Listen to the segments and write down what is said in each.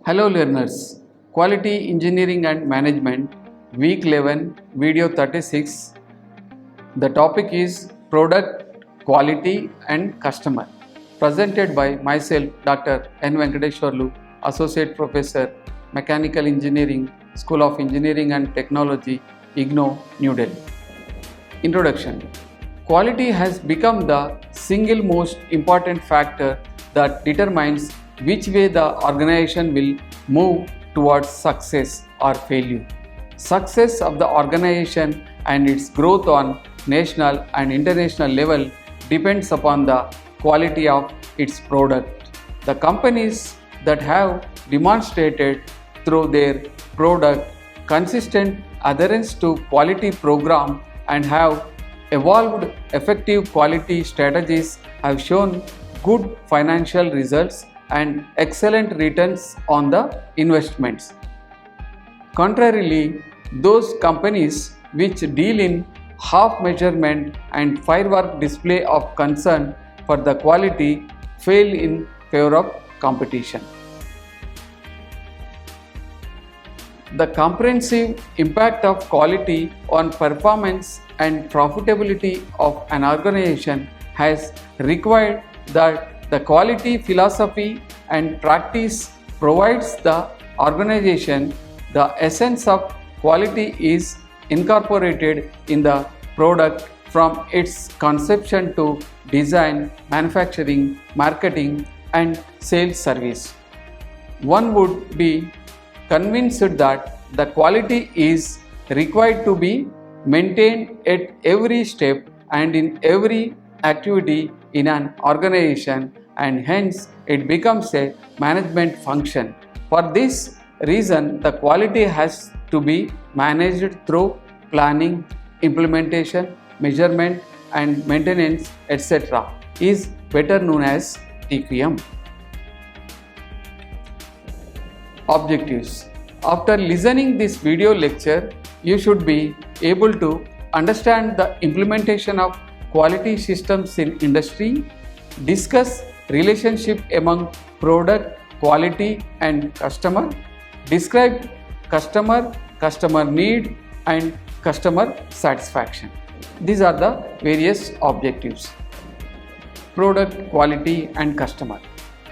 Hello learners, Quality Engineering and Management, Week 11, Video 36. The topic is Product, Quality and Customer. Presented by myself, Dr. N. Venkateshwarlu, Associate Professor, Mechanical Engineering, School of Engineering and Technology, IGNOU, New Delhi. Introduction. Quality has become the single most important factor that determines which way the organization will move towards success or failure. Success of the organization and its growth on national and international level depends upon the quality of its product. The companies that have demonstrated through their product consistent adherence to quality program and have evolved effective quality strategies have shown good financial results and excellent returns on the investments. Contrarily, those companies which deal in half measurement and firework display of concern for the quality fail in favor of competition. The comprehensive impact of quality on performance and profitability of an organization has required that the quality philosophy and practice provides the organization the essence of quality is incorporated in the product from its conception to design, manufacturing, marketing and sales service. One would be convinced that the quality is required to be maintained at every step and in every activity in an organization, and hence it becomes a management function. For this reason, the quality has to be managed through planning, implementation, measurement and maintenance, etc. is better known as TQM. Objectives. After listening this video lecture, you should be able to understand the implementation of quality systems in industry, discuss relationship among product, quality and customer, describe customer need and customer satisfaction. These are the various objectives. Product, quality and customer.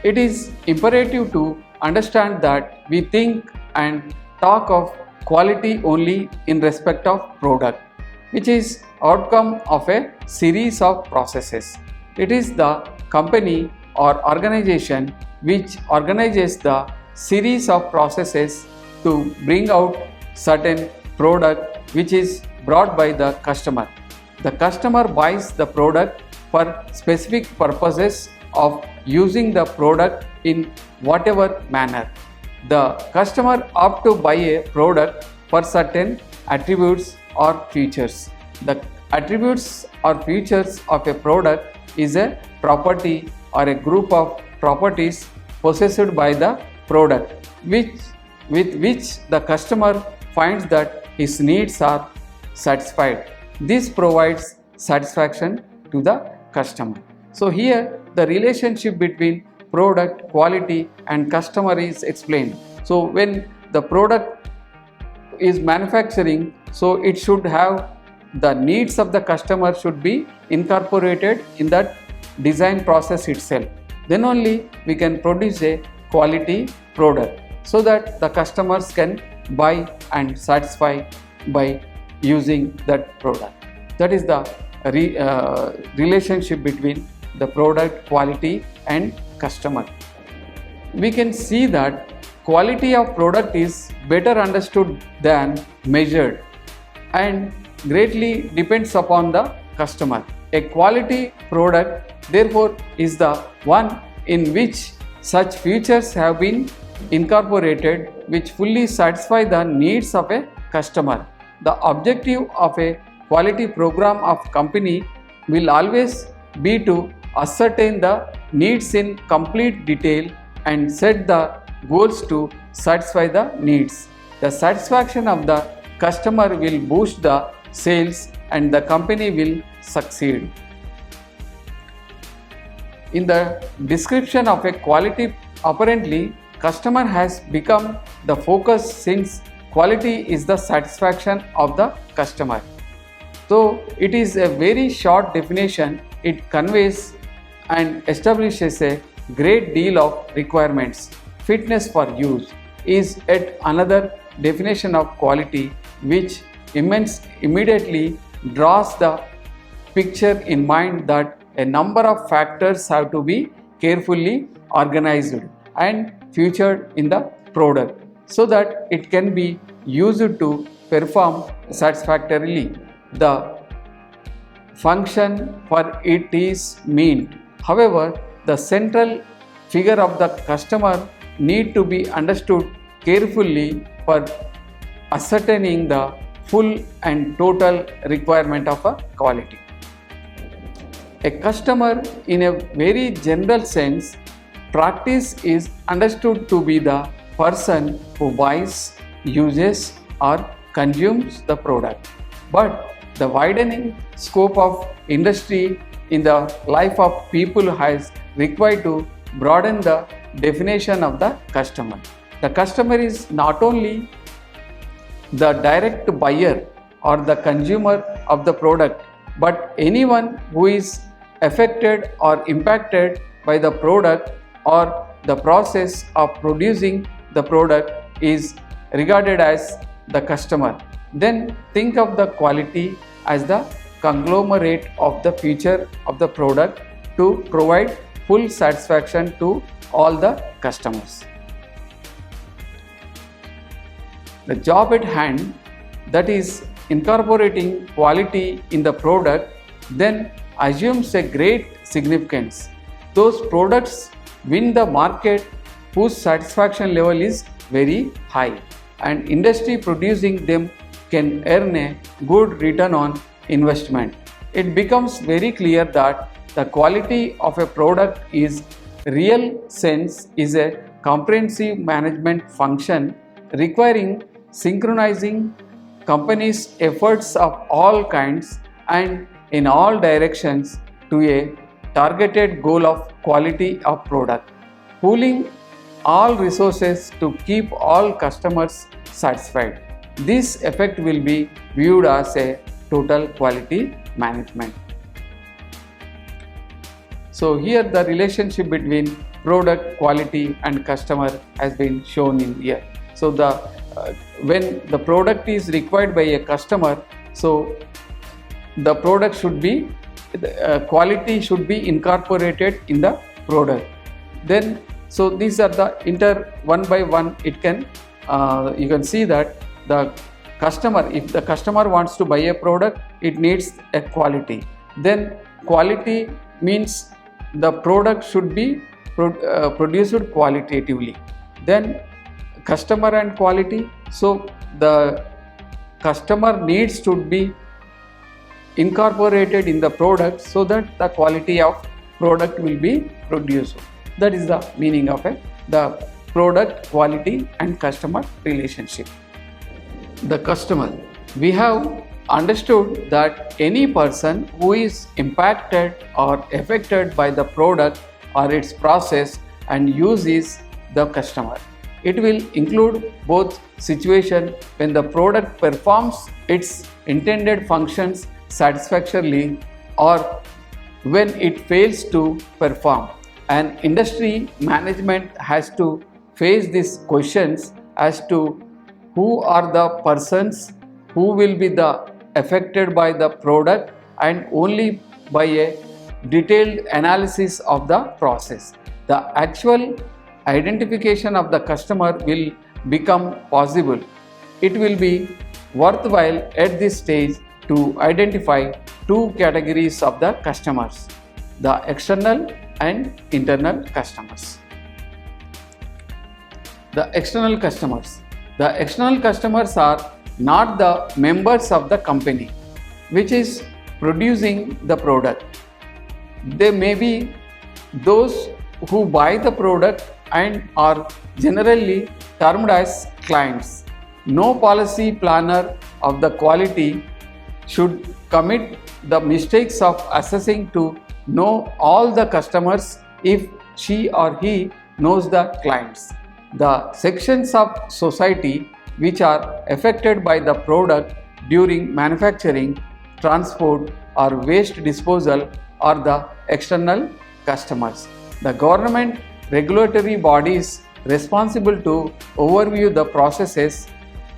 It is imperative to understand that we think and talk of quality only in respect of product, which is outcome of a series of processes. It is the company or organization which organizes the series of processes to bring out certain product which is brought by the customer. The customer buys the product for specific purposes of using the product in whatever manner. The customer opts to buy a product for certain attributes or features. The attributes or features of a product is a property or a group of properties possessed by the product with which the customer finds that his needs are satisfied. This provides satisfaction to the customer. So here the relationship between product, quality and customer is explained. So when the product is manufacturing, so it should have the needs of the customer should be incorporated in that design process itself. Then only we can produce a quality product so that the customers can buy and satisfy by using that product. That is the relationship between the product, quality and customer. We can see that quality of product is better understood than measured and greatly depends upon the customer. A quality product therefore is the one in which such features have been incorporated which fully satisfy the needs of a customer. The objective of a quality program of company will always be to ascertain the needs in complete detail and set the goals to satisfy the needs. The satisfaction of the customer will boost the sales and the company will succeed. In the description of a quality, apparently customer has become the focus since quality is the satisfaction of the customer. So it is a very short definition. It conveys and establishes a great deal of requirements. Fitness for use is yet another definition of quality which immediately draws the picture in mind that a number of factors have to be carefully organized and featured in the product so that it can be used to perform satisfactorily the function for it is meant. However, the central figure of the customer need to be understood carefully for ascertaining the full and total requirement of a quality. A customer, in a very general sense, practice is understood to be the person who buys, uses or consumes the product. But the widening scope of industry in the life of people has required to broaden the definition of the customer. The customer is not only the direct buyer or the consumer of the product, but anyone who is affected or impacted by the product or the process of producing the product is regarded as the customer. Then think of the quality as the conglomerate of the feature of the product to provide full satisfaction to all the customers. The job at hand, that is incorporating quality in the product, then assumes a great significance. Those products win the market whose satisfaction level is very high, and industry producing them can earn a good return on investment. It becomes very clear that the quality of a product is real sense is a comprehensive management function requiring synchronizing companies' efforts of all kinds and in all directions to a targeted goal of quality of product, pooling all resources to keep all customers satisfied. This effect will be viewed as a total quality management. So here the relationship between product, quality and customer has been shown in here. So when the product is required by a customer, so the product should be quality should be incorporated in the product. Then so these are the one by one. It can you can see that the customer, if the customer wants to buy a product, it needs a quality. Then quality means the product should be produced qualitatively. Then customer and quality, so the customer needs to be incorporated in the product so that the quality of product will be produced. That is the meaning of the product, quality and customer relationship. The customer, we have understood that any person who is impacted or affected by the product or its process and use is the customer. It will include both situation when the product performs its intended functions satisfactorily or when it fails to perform. And industry management has to face these questions as to who are the persons who will be affected by the product, and only by a detailed analysis of the process, the actual identification of the customer will become possible. It will be worthwhile at this stage to identify two categories of the customers, the external and internal customers. The external customers. The external customers are not the members of the company which is producing the product. They may be those who buy the product and are generally termed as clients. No policy planner of the quality should commit the mistakes of assessing to know all the customers if she or he knows the clients. the sections of society which are affected by the product during manufacturing, transport, or waste disposal are the external customers. The government regulatory bodies responsible to overview the processes,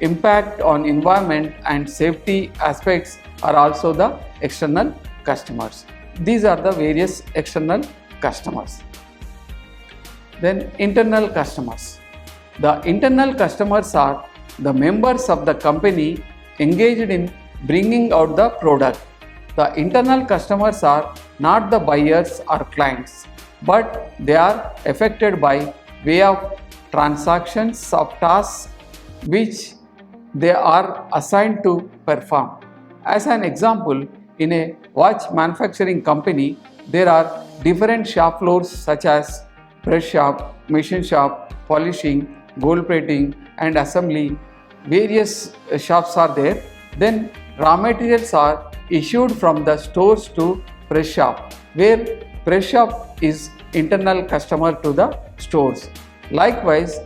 impact on environment and safety aspects are also the external customers. These are the various external customers. Then internal customers. The internal customers are the members of the company engaged in bringing out the product. The internal customers are not the buyers or clients, but they are affected by way of transactions of tasks which they are assigned to perform. As an example, in a watch manufacturing company, there are different shop floors such as press shop, machine shop, polishing, gold plating and assembly. Various shops are there. Then raw materials are issued from the stores to press shop, where press shop is internal customer to the stores. Likewise,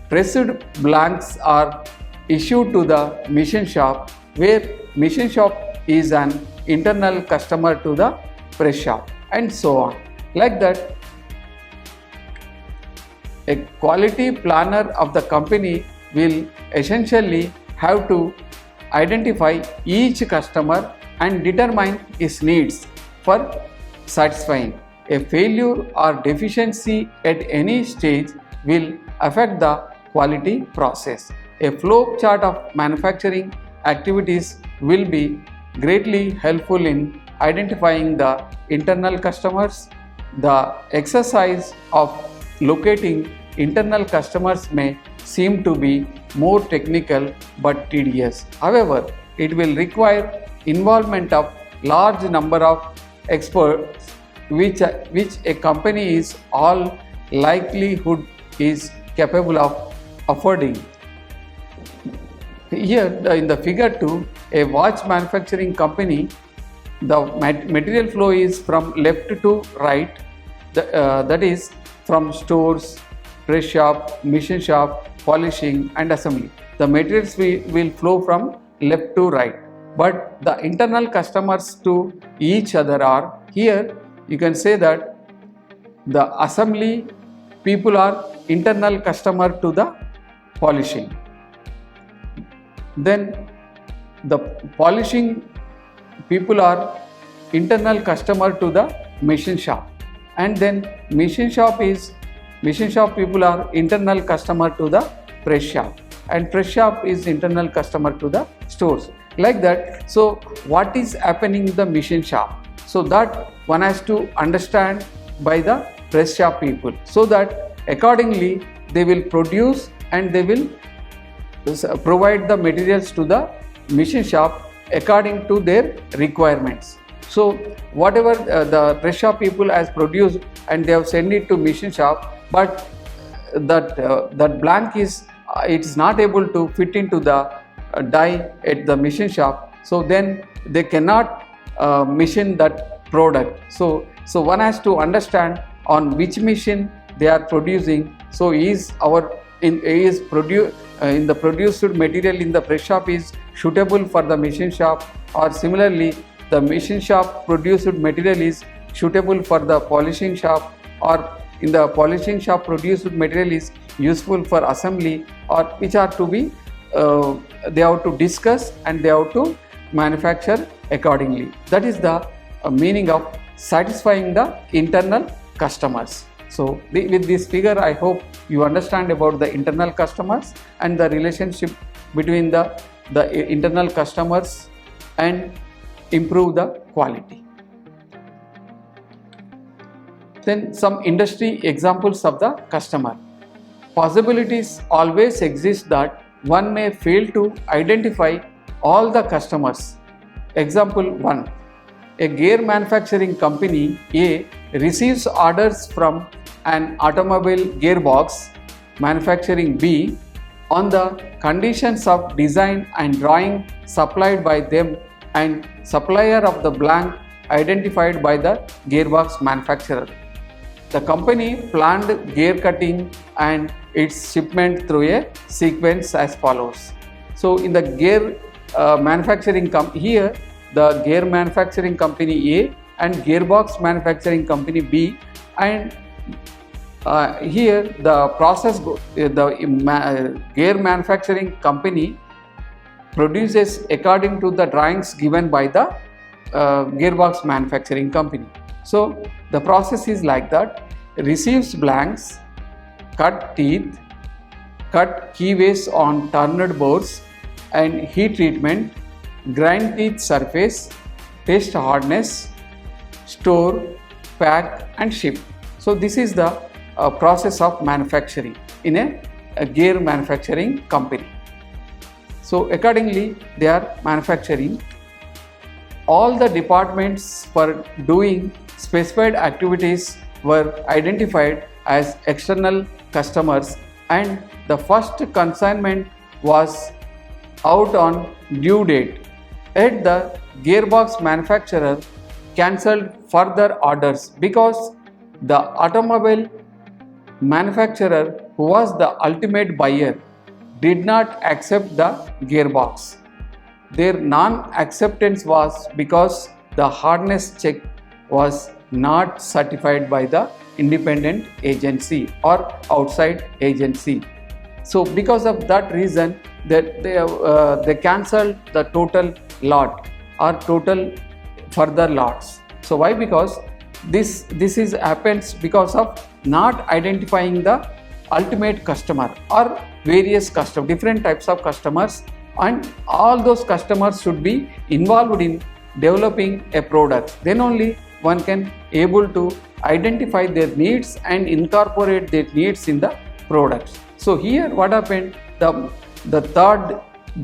pressed blanks are issued to the machine shop, where machine shop is an internal customer to the press shop, and so on. Like that, a quality planner of the company will essentially have to identify each customer and determine his needs for satisfying. A failure or deficiency at any stage will affect the quality process. A flow chart of manufacturing activities will be greatly helpful in identifying the internal customers. The exercise of locating internal customers may seem to be more technical but tedious. However, it will require involvement of large number of experts which a company is all likelihood is capable of affording. Here in the figure 2, a watch manufacturing company, the material flow is from left to right, that is from stores, press shop, machine shop, polishing and assembly. The materials will flow from left to right, but the internal customers to each other are, here you can say that the assembly people are internal customer to the polishing. Then the polishing people are internal customer to the machine shop, and then machine shop people are internal customer to the press shop, and press shop is internal customer to the stores. Like that. So what is happening in the machine shop? So that one has to understand by the press shop people, so that accordingly they will produce and they will provide the materials to the machine shop according to their requirements. So whatever the press shop people has produced and they have sent it to machine shop, but that blank is it is not able to fit into the die at the machine shop, so then they cannot machine that product. So one has to understand on which machine they are producing. So in the produced material in the press shop is suitable for the machine shop, or similarly the machine shop produced material is suitable for the polishing shop, or in the polishing shop produced material is useful for assembly, or which are to be they have to discuss and they have to manufacture accordingly. That is the meaning of satisfying the internal customers. So with this figure, I hope you understand about the internal customers and the relationship between the internal customers and improve the quality. Then some industry examples of the customer. Possibilities always exist that one may fail to identify all the customers. Example 1. A gear manufacturing company A receives orders from an automobile gearbox manufacturing B on the conditions of design and drawing supplied by them and supplier of the blank identified by the gearbox manufacturer. The company planned gear cutting and its shipment through a sequence as follows. So in the gear manufacturing here, the gear manufacturing company A and gearbox manufacturing company B, and here the process gear manufacturing company produces according to the drawings given by the gearbox manufacturing company. So the process is like that: receives blanks, cut teeth, cut keyways on turned bores and heat treatment, grind teeth surface, test hardness, store, pack and ship. So this is the process of manufacturing in a gear manufacturing company. So accordingly they are manufacturing. All the departments for doing specified activities were identified as external customers, and the first consignment was out on due date. Yet the gearbox manufacturer cancelled further orders because the automobile manufacturer, who was the ultimate buyer, did not accept the gearbox. Their non-acceptance was because the hardness check was not certified by the independent agency or outside agency. So because of that reason, that they cancelled the total lot or total further lots. So why? Because this is happens because of not identifying the ultimate customer or various different types of customers, and all those customers should be involved in developing a product. Then only one can able to identify their needs and incorporate their needs in the products. So here what happened, the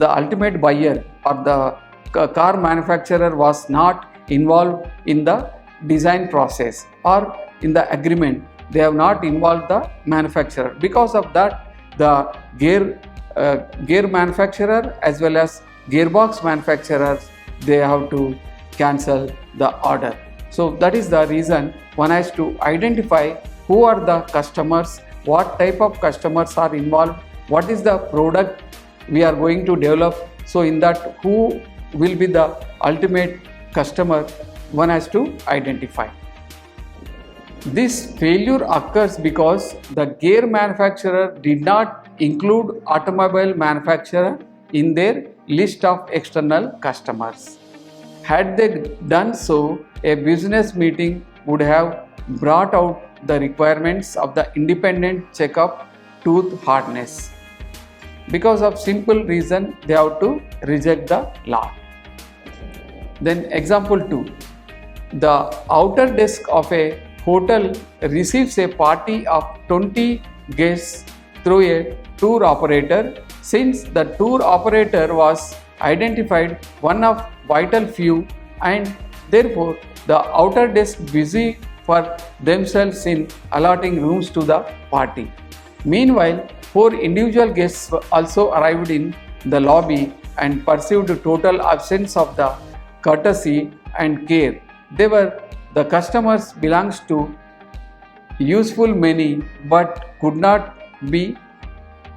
ultimate buyer or the car manufacturer was not involved in the design process or in the agreement. They have not involved the manufacturer. Because of that, the gear manufacturer as well as gearbox manufacturers, they have to cancel the order. So that is the reason one has to identify who are the customers, what type of customers are involved, what is the product we are going to develop. So in that, who will be the ultimate customer, one has to identify. This failure occurs because the gear manufacturer did not include automobile manufacturer in their list of external customers. Had they done so, a business meeting would have brought out the requirements of the independent check of tooth hardness. Because of simple reason, they have to reject the lot. Then example 2. The outer desk of a hotel receives a party of 20 guests through a tour operator. Since the tour operator was identified one of vital few, and therefore the outer desk busy for themselves in allotting rooms to the party. Meanwhile, 4 individual guests also arrived in the lobby and perceived total absence of the courtesy and care. The customers belongs to useful many but could not be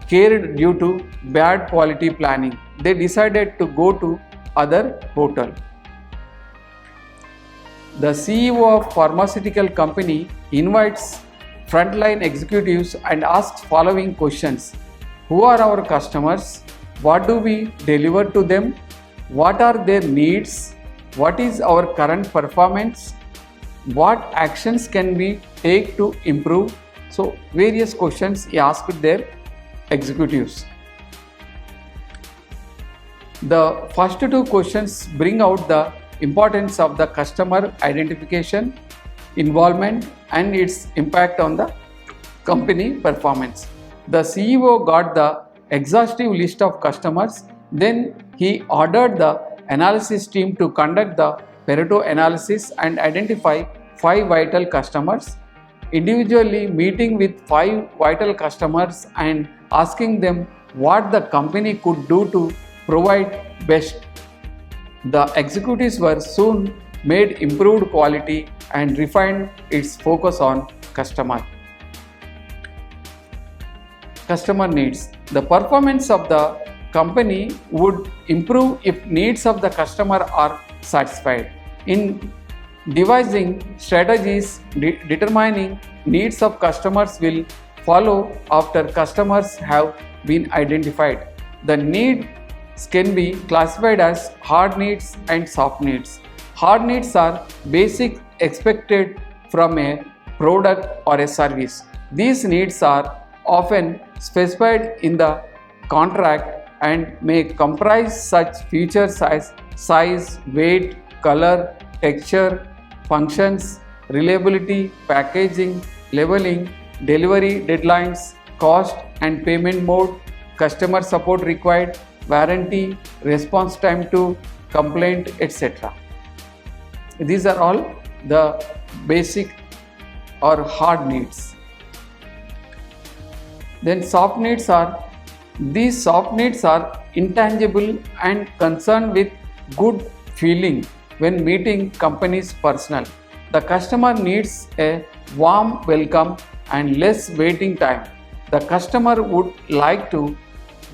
cared due to bad quality planning. They decided to go to other hotel. The CEO of pharmaceutical company invites frontline executives and asks following questions: who are our customers? What do we deliver to them? What are their needs? What is our current performance? What actions can we take to improve? So various questions he asked their executives. The first 2 questions bring out the importance of the customer identification, involvement and its impact on the company performance. The CEO got the exhaustive list of customers. Then he ordered the analysis team to conduct the Pareto analysis and identify 5 vital customers, individually meeting with 5 vital customers and asking them what the company could do to provide best. The executives were soon made improved quality and refined its focus on customer. Customer needs. The performance of the company would improve if needs of the customer are satisfied. In devising strategies, determining needs of customers will follow after customers have been identified. The needs can be classified as hard needs and soft needs. Hard needs are basic expected from a product or a service. These needs are often specified in the contract and may comprise such features as size, weight, color, texture, functions, reliability, packaging, labeling, delivery deadlines, cost and payment mode, customer support required, warranty, response time to complaint, etc. These are all the basic or hard needs. Then soft needs are, these soft needs are intangible and concerned with good feeling when meeting company's personnel. The customer needs a warm welcome and less waiting time. The customer would like to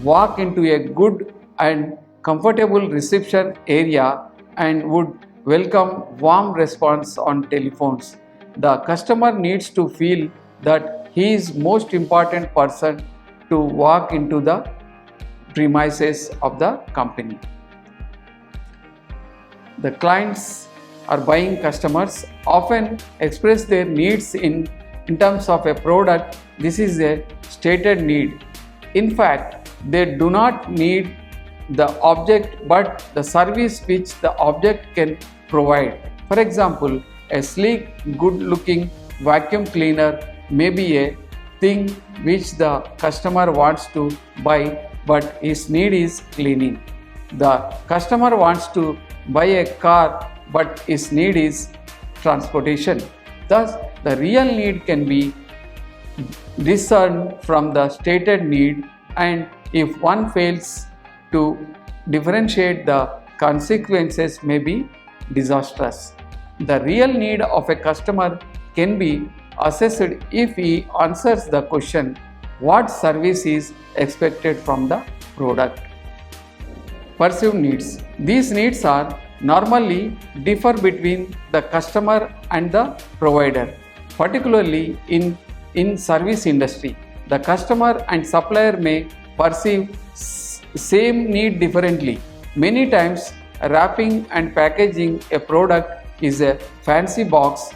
walk into a good and comfortable reception area and would welcome warm response on telephones. The customer needs to feel that he is most important person to walk into the premises of the company. The clients or buying customers often express their needs in terms of a product. This is a stated need. In fact, they do not need the object but the service which the object can provide. For example, a sleek, good-looking vacuum cleaner may be a thing which the customer wants to buy but his need is cleaning. The customer wants to buy a car but his need is transportation. Thus, the real need can be discerned from the stated need, and if one fails to differentiate, the consequences may be disastrous. The real need of a customer can be assessed if he answers the question, what service is expected from the product. Perceived needs. These needs are normally differ between the customer and the provider, particularly in service industry. The customer and supplier may perceive same need differently. Many times, wrapping and packaging a product is a fancy box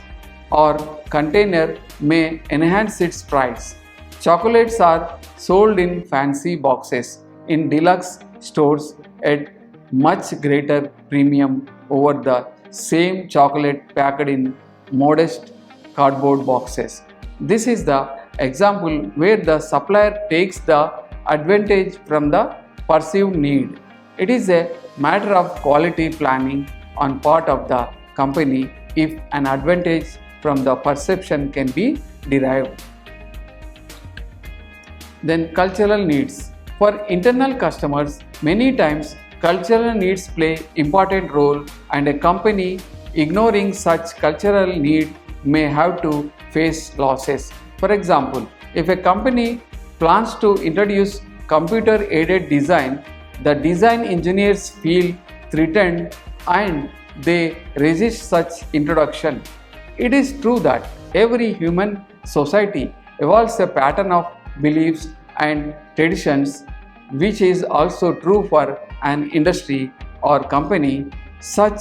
or container may enhance its price. Chocolates are sold in fancy boxes in deluxe stores at much greater premium over the same chocolate packed in modest cardboard boxes. This is the example where the supplier takes the advantage from the perceived need. It is a matter of quality planning on part of the company if an advantage from the perception can be derived. Then cultural needs. For internal customers, many times cultural needs play important role, and a company ignoring such cultural need may have to face losses. For example, if a company plans to introduce computer aided design, the design engineers feel threatened and they resist such introduction. It is true that every human society evolves a pattern of beliefs and traditions, which is also true for an industry or company. Such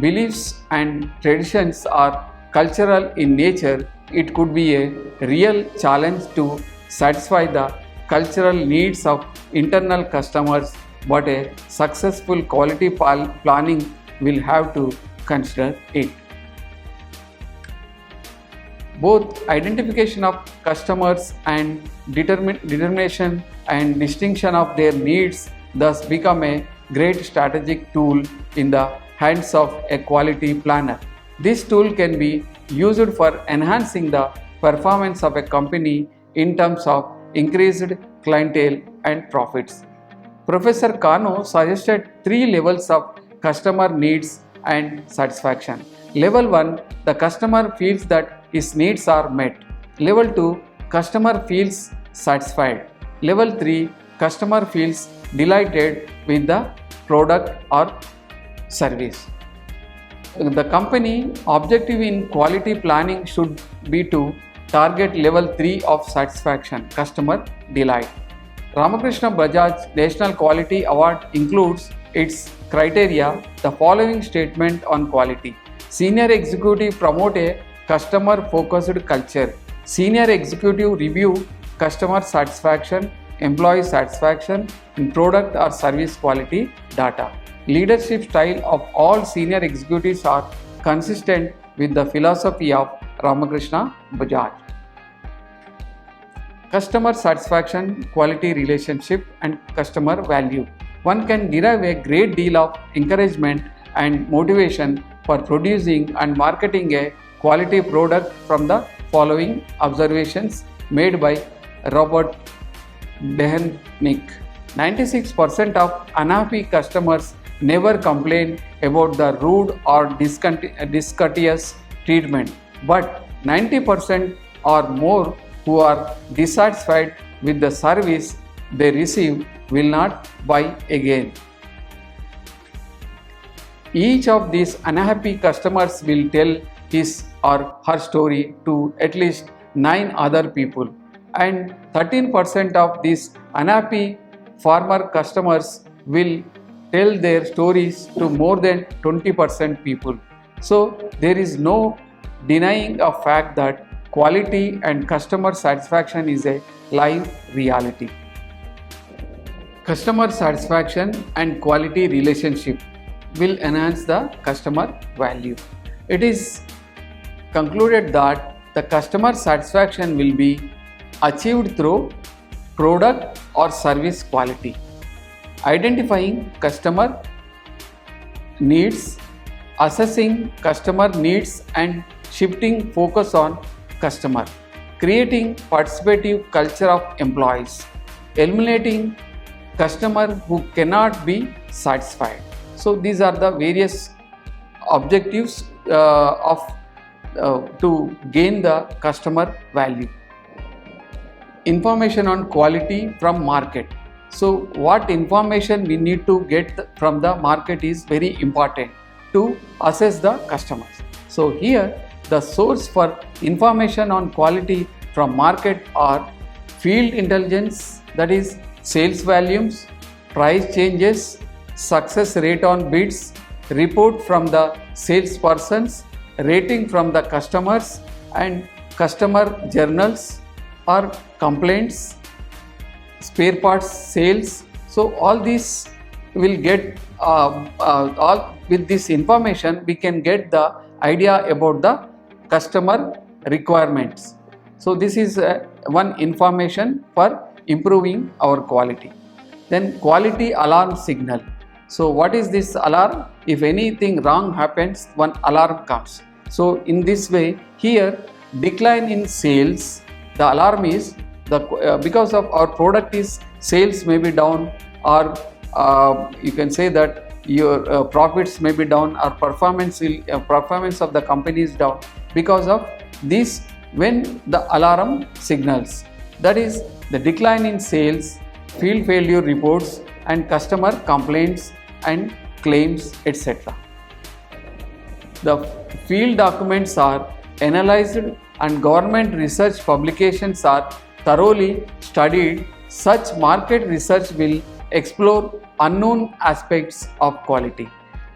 beliefs and traditions are cultural in nature. It could be a real challenge to satisfy the cultural needs of internal customers, but a successful quality planning will have to consider it. Both identification of customers and determination and distinction of their needs thus become a great strategic tool in the hands of a quality planner. This tool can be used for enhancing the performance of a company in terms of increased clientele and profits. Professor Kano suggested 3 levels of customer needs and satisfaction. Level 1, the customer feels that his needs are met. Level 2, customer feels satisfied. Level 3, customer feels delighted with the product or service. The company objective in quality planning should be to target level 3 of satisfaction, customer delight. Ramakrishna Bajaj National Quality Award includes its criteria the following statement on quality. Senior executive promote a customer focused culture. Senior executive review customer satisfaction, employee satisfaction and product or service quality data. Leadership style of all senior executives are consistent with the philosophy of Ramakrishna Bajaj. Customer satisfaction, quality relationship and customer value. One can derive a great deal of encouragement and motivation for producing and marketing a quality product from the following observations made by Robert Dehennick. 96% of unhappy customers never complain about the rude or discourteous treatment, but 90% or more who are dissatisfied with the service they receive will not buy again. Each of these unhappy customers will tell his or her story to at least 9 other people, and 13% of these unhappy former customers will tell their stories to more than 20% people. So there is no denying a fact that quality and customer satisfaction is a live reality. Customer satisfaction and quality relationship will enhance the customer value. It is concluded that the customer satisfaction will be achieved through product or service quality, identifying customer needs, assessing customer needs and shifting focus on customer, creating participative culture of employees, eliminating customer who cannot be satisfied. So these are the various objectives to gain the customer value. Information on quality from market. So what information we need to get from the market is very important to assess the customers. So here the source for information on quality from market are field intelligence, that is sales volumes, price changes, success rate on bids, report from the salespersons, rating from the customers and customer journals or complaints, spare parts sales. So all these will get all with this information we can get the idea about the customer requirements. So this is one information for improving our quality. Then quality alarm signal. So what is this alarm? If anything wrong happens, one alarm comes. So in this way, here decline in sales, the alarm is because of our product is sales may be down, or you can say that your profits may be down, or performance of the company is down because of this. When the alarm signals, that is the decline in sales, field failure reports and customer complaints and claims, etc. The field documents are analyzed and government research publications are thoroughly studied. Such market research will explore unknown aspects of quality,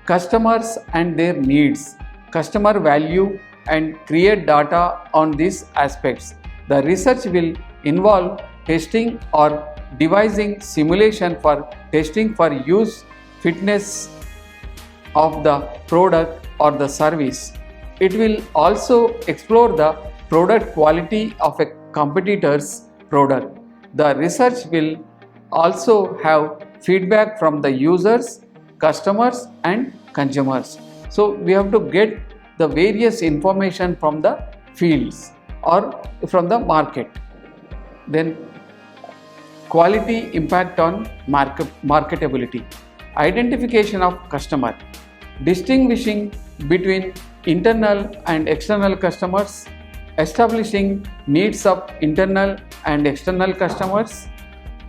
customers and their needs, customer value and create data on these aspects. The research will involve testing or devising simulation for testing for use fitness of the product or the service. It will also explore the product quality of a competitor's product. The research will also have feedback from the users, customers and consumers. So we have to get the various information from the fields or from the market. Then quality impact on marketability. Identification of customer. Distinguishing between internal and external customers, establishing needs of internal and external customers,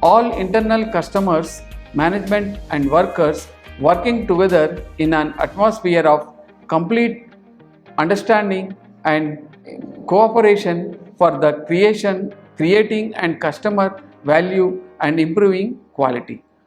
all internal customers, management and workers working together in an atmosphere of complete understanding and cooperation for the creating and customer value and improving quality.